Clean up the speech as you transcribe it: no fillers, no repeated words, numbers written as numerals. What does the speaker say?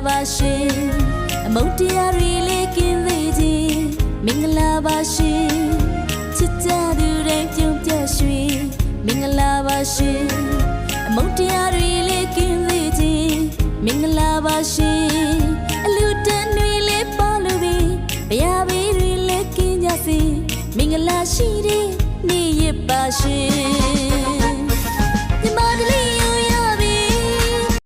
ပါရှင်အမုတ်တရားတွေလေးကင်းသေးခြင်းမင်္ဂလာပါရှင်ချစ်ကြသူတိုင်းပြုံးပြရွှင်မင်္ဂလာပါရှင်အမုတ်တရားတွေလေးကင်းသေးခြင်းမင်္ဂလာပါရှင်အလူတန်းတွေလေးပေါ်လို့ပြီးဘုရားဘေးတွေလေးကင်းကြစေမင်္ဂလာရှိတဲ့နေ့ရက်ပါရှင်